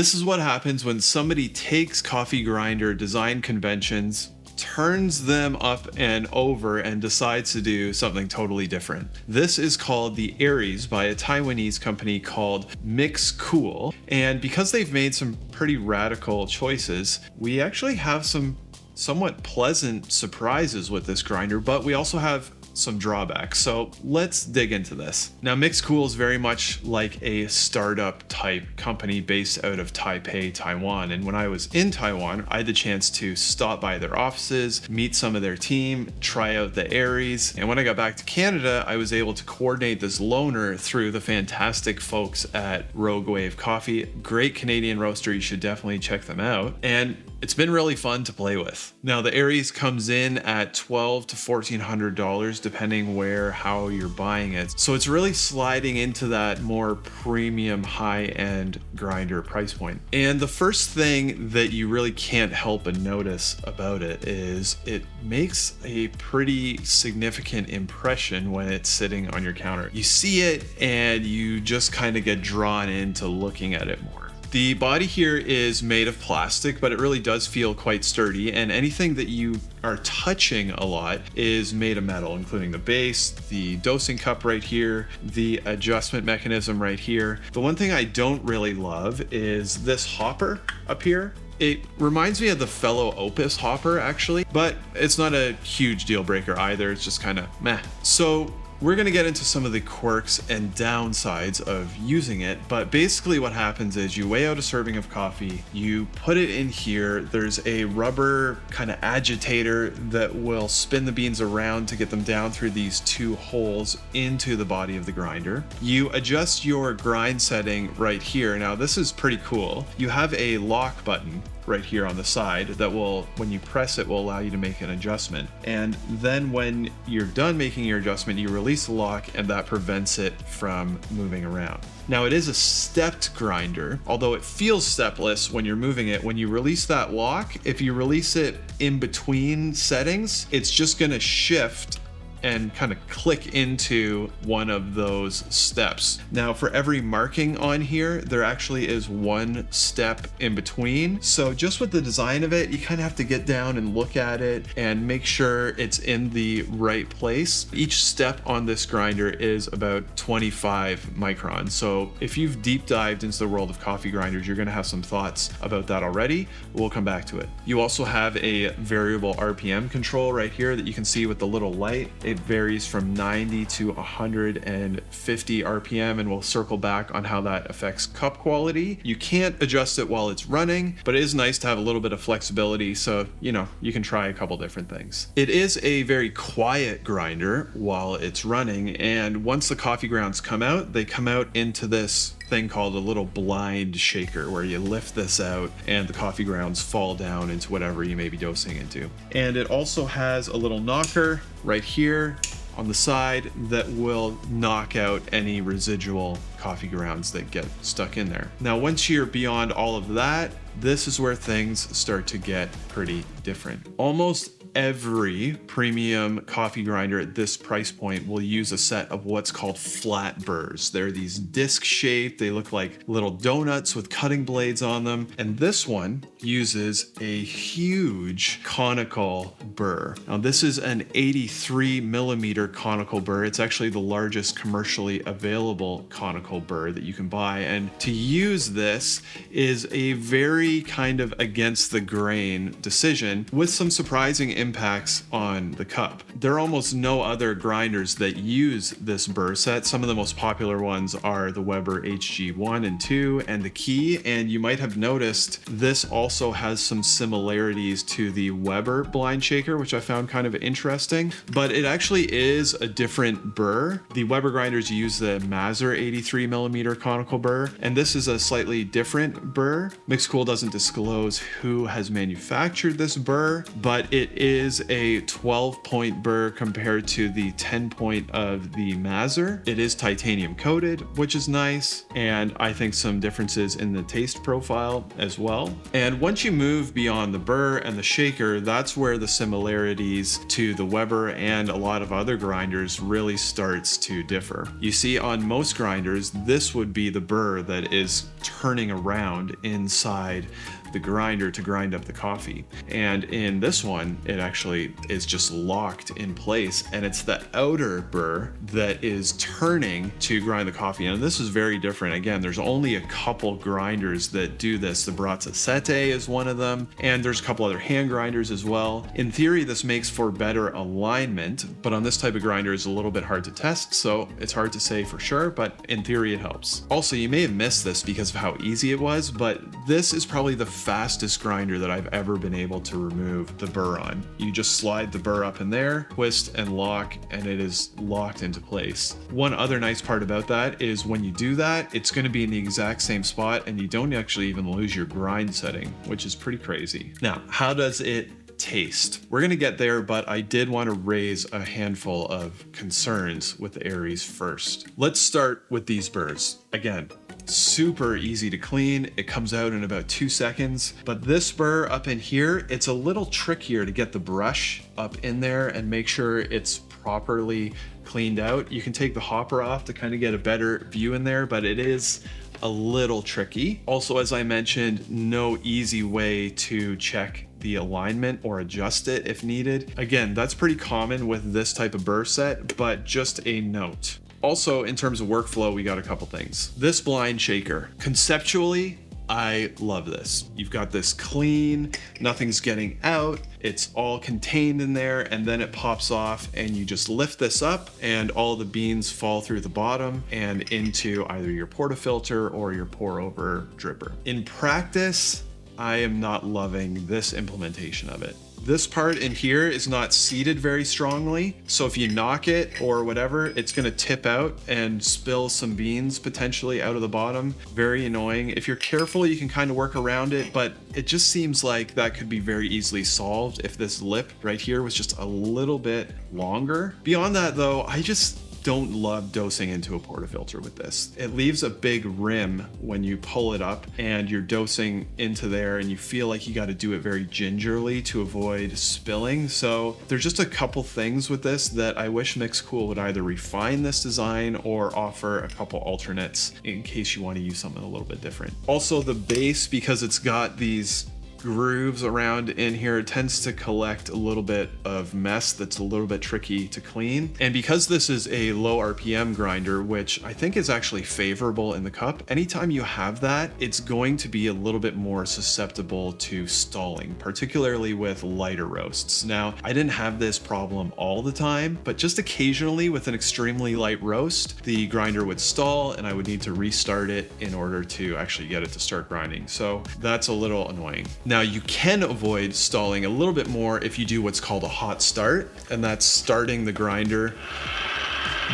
This is what happens when somebody takes coffee grinder design conventions, turns them up and over, and decides to do something totally different. This is called the Aries by a Taiwanese company called Mx Cool. And because they've made some pretty radical choices, we actually have some somewhat pleasant surprises with this grinder, but we also have some drawbacks. So let's dig into this. Now, Mx Cool is very much like a startup type company based out of Taipei, Taiwan. And when I was in Taiwan, I had the chance to stop by their offices, meet some of their team, try out the Aries. And when I got back to Canada, I was able to coordinate this loaner through the fantastic folks at Rogue Wave Coffee. Great Canadian roaster. You should definitely check them out. And it's been really fun to play with. Now, the Aries comes in at $1,200 to $1,400 depending how you're buying it. So it's really sliding into that more premium high-end grinder price point. And the first thing that you really can't help but notice about it is it makes a pretty significant impression when it's sitting on your counter. You see it and you just kind of get drawn into looking at it more. The body here is made of plastic, but it really does feel quite sturdy, and anything that you are touching a lot is made of metal, including the base, the dosing cup right here, the adjustment mechanism right here. The one thing I don't really love is this hopper up here. It reminds me of the fellow Opus hopper actually, but it's not a huge deal breaker either. It's just kind of meh. So we're going to get into some of the quirks and downsides of using it, but basically what happens is you weigh out a serving of coffee, you put it in here, there's a rubber kind of agitator that will spin the beans around to get them down through these two holes into the body of the grinder. You adjust your grind setting right here. Now this is pretty cool. You have a lock button right here on the side that will, when you press it, will allow you to make an adjustment. And then when you're done making your adjustment, you release the lock and that prevents it from moving around. Now it is a stepped grinder, although it feels stepless when you're moving it. When you release that lock, if you release it in between settings, it's just gonna shift and kind of click into one of those steps. Now for every marking on here, there actually is one step in between. So just with the design of it, you kind of have to get down and look at it and make sure it's in the right place. Each step on this grinder is about 25 microns. So if you've deep dived into the world of coffee grinders, you're gonna have some thoughts about that already. We'll come back to it. You also have a variable RPM control right here that you can see with the little light. It varies from 90 to 150 RPM, and we'll circle back on how that affects cup quality. You can't adjust it while it's running, but it is nice to have a little bit of flexibility, so you can try a couple different things. It is a very quiet grinder while it's running, and once the coffee grounds come out, they come out into this thing called a little blind shaker where you lift this out and the coffee grounds fall down into whatever you may be dosing into. And it also has a little knocker right here on the side that will knock out any residual coffee grounds that get stuck in there. Now, once you're beyond all of that, this is where things start to get pretty different. Almost every premium coffee grinder at this price point will use a set of what's called flat burrs. They're these disc shaped, they look like little donuts with cutting blades on them. And this one uses a huge conical burr. Now this is an 83 millimeter conical burr. It's actually the largest commercially available conical burr that you can buy. And to use this is a very kind of against the grain decision with some surprising impacts on the cup. There are almost no other grinders that use this burr set. Some of the most popular ones are the Weber HG1 and 2 and the Key, and you might have noticed this also has some similarities to the Weber blind shaker, which I found kind of interesting, but it actually is a different burr. The Weber grinders use the Mazzer 83 millimeter conical burr, and this is a slightly different burr. Mx Cool doesn't disclose who has manufactured this burr, but it is a 12-point burr compared to the 10-point of the Mazzer. It is titanium coated, which is nice, and I think some differences in the taste profile as well. And once you move beyond the burr and the shaker, that's where the similarities to the Weber and a lot of other grinders really starts to differ. You see, on most grinders, this would be the burr that is turning around inside the grinder to grind up the coffee. And in this one, it actually is just locked in place, and it's the outer burr that is turning to grind the coffee. And this is very different. Again, there's only a couple grinders that do this. The Brazza Sette is one of them, and there's a couple other hand grinders as well. In theory, this makes for better alignment, but on this type of grinder is a little bit hard to test, so it's hard to say for sure, but in theory it helps. Also, you may have missed this because of how easy it was, but this is probably the fastest grinder that I've ever been able to remove the burr on. You just slide the burr up in there, twist and lock, and it is locked into place. One other nice part about that is when you do that, it's going to be in the exact same spot, and you don't actually even lose your grind setting, which is pretty crazy. Now, how does it taste? We're gonna get there, but I did want to raise a handful of concerns with the Aries first. Let's start with these burrs. Again, super easy to clean. It comes out in about 2 seconds, but this burr up in here, it's a little trickier to get the brush up in there and make sure it's properly cleaned out. You can take the hopper off to kind of get a better view in there, but it is a little tricky. Also, as I mentioned, no easy way to check the alignment or adjust it if needed. Again, that's pretty common with this type of burr set, but just a note. Also, in terms of workflow, we got a couple things. This blind shaker, conceptually, I love this. You've got this clean, nothing's getting out, it's all contained in there, and then it pops off and you just lift this up and all the beans fall through the bottom and into either your portafilter or your pour over dripper. In practice, I am not loving this implementation of it. This part in here is not seated very strongly, so if you knock it or whatever, it's gonna tip out and spill some beans potentially out of the bottom. Very annoying. If you're careful, you can kind of work around it, but it just seems like that could be very easily solved if this lip right here was just a little bit longer. Beyond that though, I just don't love dosing into a portafilter with this. It leaves a big rim when you pull it up and you're dosing into there, and you feel like you got to do it very gingerly to avoid spilling. So there's just a couple things with this that I wish Mx Cool would either refine this design or offer a couple alternates in case you want to use something a little bit different. Also, the base, because it's got these grooves around in here, tends to collect a little bit of mess that's a little bit tricky to clean. And because this is a low RPM grinder, which I think is actually favorable in the cup, anytime you have that, it's going to be a little bit more susceptible to stalling, particularly with lighter roasts. Now, I didn't have this problem all the time, but just occasionally with an extremely light roast, the grinder would stall and I would need to restart it in order to actually get it to start grinding. So that's a little annoying. Now, you can avoid stalling a little bit more if you do what's called a hot start, and that's starting the grinder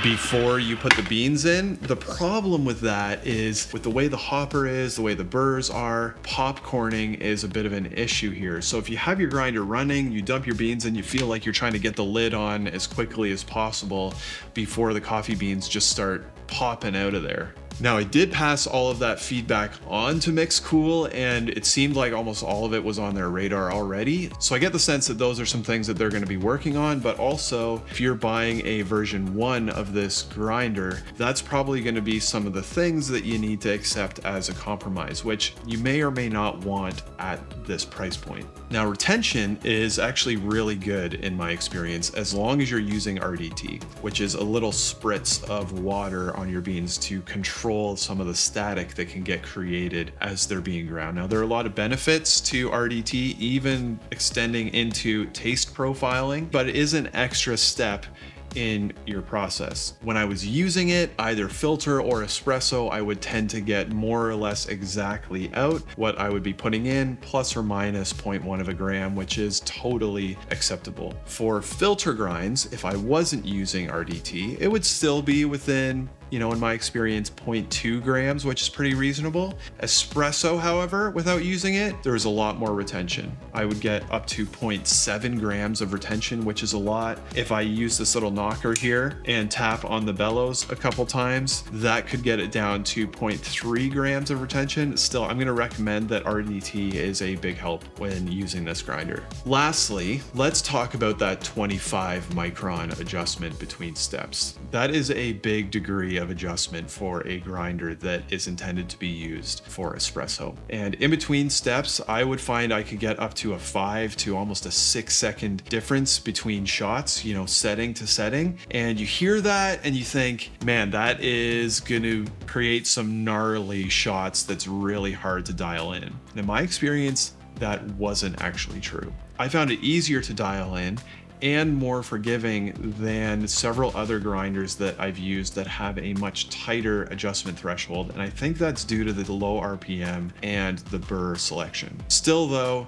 before you put the beans in. The problem with that is with the way the hopper is, the way the burrs are, popcorning is a bit of an issue here. So if you have your grinder running, you dump your beans and you feel like you're trying to get the lid on as quickly as possible before the coffee beans just start popping out of there. Now, I did pass all of that feedback on to Mx Cool, and it seemed like almost all of it was on their radar already. So I get the sense that those are some things that they're going to be working on, but also if you're buying a version 1 of this grinder, that's probably going to be some of the things that you need to accept as a compromise, which you may or may not want at this price point. Now, retention is actually really good in my experience, as long as you're using RDT, which is a little spritz of water on your beans to control some of the static that can get created as they're being ground. Now, there are a lot of benefits to RDT, even extending into taste profiling, but it is an extra step in your process. When I was using it, either filter or espresso, I would tend to get more or less exactly out what I would be putting in, plus or minus 0.1 of a gram, which is totally acceptable. For filter grinds, if I wasn't using RDT, it would still be within in my experience, 0.2 grams, which is pretty reasonable. Espresso, however, without using it, there's a lot more retention. I would get up to 0.7 grams of retention, which is a lot. If I use this little knocker here and tap on the bellows a couple times, that could get it down to 0.3 grams of retention. Still, I'm gonna recommend that RDT is a big help when using this grinder. Lastly, let's talk about that 25 micron adjustment between steps. That is a big degree of adjustment for a grinder that is intended to be used for espresso. And in between steps, I would find I could get up to a 5 to almost a 6-second difference between shots, setting to setting. And you hear that and you think, man, that is gonna create some gnarly shots that's really hard to dial in. And in my experience, that wasn't actually true. I found it easier to dial in and more forgiving than several other grinders that I've used that have a much tighter adjustment threshold. And I think that's due to the low RPM and the burr selection. Still though,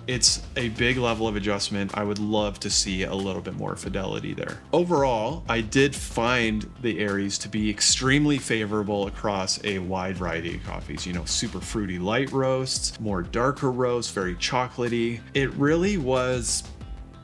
it's a big level of adjustment. I would love to see a little bit more fidelity there. Overall, I did find the Aries to be extremely favorable across a wide variety of coffees. Super fruity light roasts, more darker roasts, very chocolatey. It really was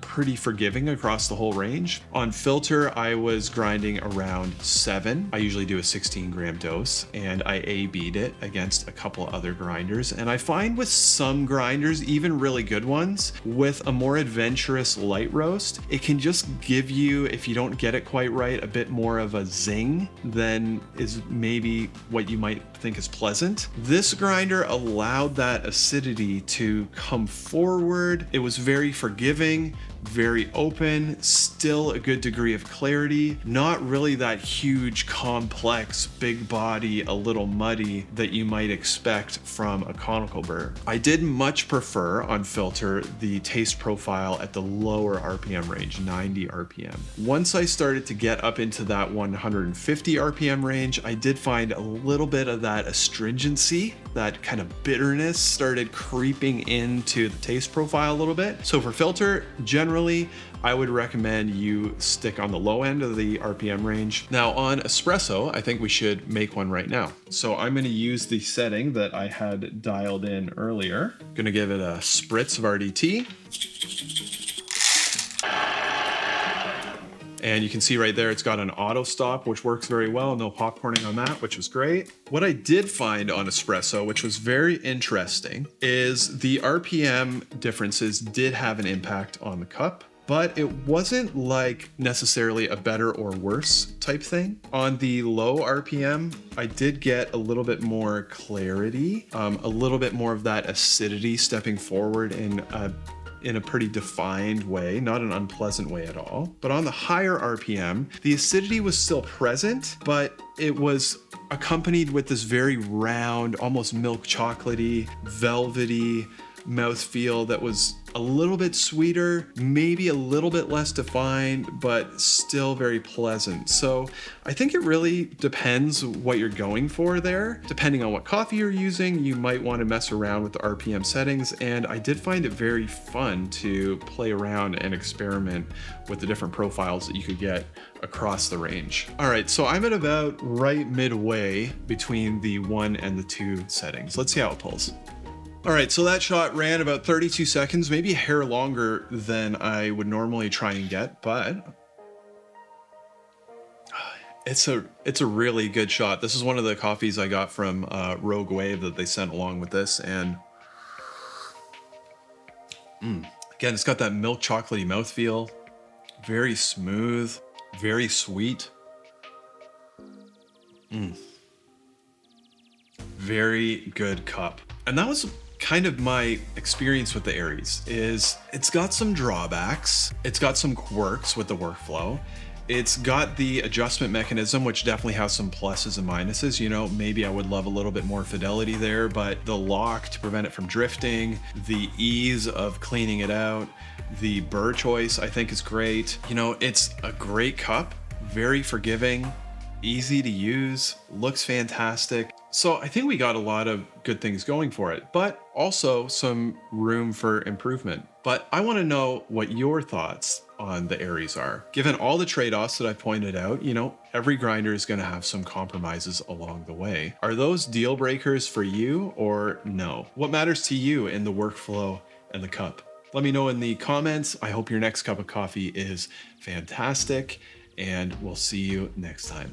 pretty forgiving across the whole range. On filter, I was grinding around 7. I usually do a 16 gram dose, and I A/B'd it against a couple other grinders. And I find with some grinders, even really good ones, with a more adventurous light roast, it can just give you, if you don't get it quite right, a bit more of a zing than is maybe what you might think is pleasant. This grinder allowed that acidity to come forward. It was very forgiving, very open, still a good degree of clarity, not really that huge, complex, big body, a little muddy that you might expect from a conical burr. I did much prefer on filter the taste profile at the lower RPM range, 90 RPM. Once I started to get up into that 150 RPM range, I did find a little bit of that astringency, that kind of bitterness started creeping into the taste profile a little bit. So for filter, generally, I would recommend you stick on the low end of the RPM range. Now on espresso, I think we should make one right now. So I'm gonna use the setting that I had dialed in earlier. Gonna give it a spritz of RDT. And you can see right there, it's got an auto stop, which works very well. No popcorning on that, which was great. What I did find on espresso, which was very interesting, is the RPM differences did have an impact on the cup, but it wasn't like necessarily a better or worse type thing. On the low RPM, I did get a little bit more clarity, a little bit more of that acidity stepping forward in a pretty defined way, not an unpleasant way at all. But on the higher RPM, the acidity was still present, but it was accompanied with this very round, almost milk chocolatey, velvety mouthfeel that was a little bit sweeter, maybe a little bit less defined, but still very pleasant. So I think it really depends what you're going for there. Depending on what coffee you're using, you might want to mess around with the RPM settings. And I did find it very fun to play around and experiment with the different profiles that you could get across the range. All right, so I'm at about right midway between the 1 and the 2 settings. Let's see how it pulls. All right, so that shot ran about 32 seconds, maybe a hair longer than I would normally try and get, but it's a really good shot. This is one of the coffees I got from Rogue Wave that they sent along with this, and again, it's got that milk chocolatey mouthfeel, very smooth, very sweet. Very good cup. And that was kind of my experience with the Aries. Is it's got some drawbacks, it's got some quirks with the workflow, it's got the adjustment mechanism, which definitely has some pluses and minuses. Maybe I would love a little bit more fidelity there, but the lock to prevent it from drifting, the ease of cleaning it out, the burr choice I think is great. It's a great cup, very forgiving, easy to use, looks fantastic. So I think we got a lot of good ththings going for it, but also some room for improvement. But I want to know what your thoughts on the Aries are. Given all the trade-offs that I pointed out, every grinder is going to have some compromises along the way. Are those deal breakers for you or no? What matters to you in the workflow and the cup? Let me know in the comments. I hope your next cup of coffee is fantastic, and we'll see you next time.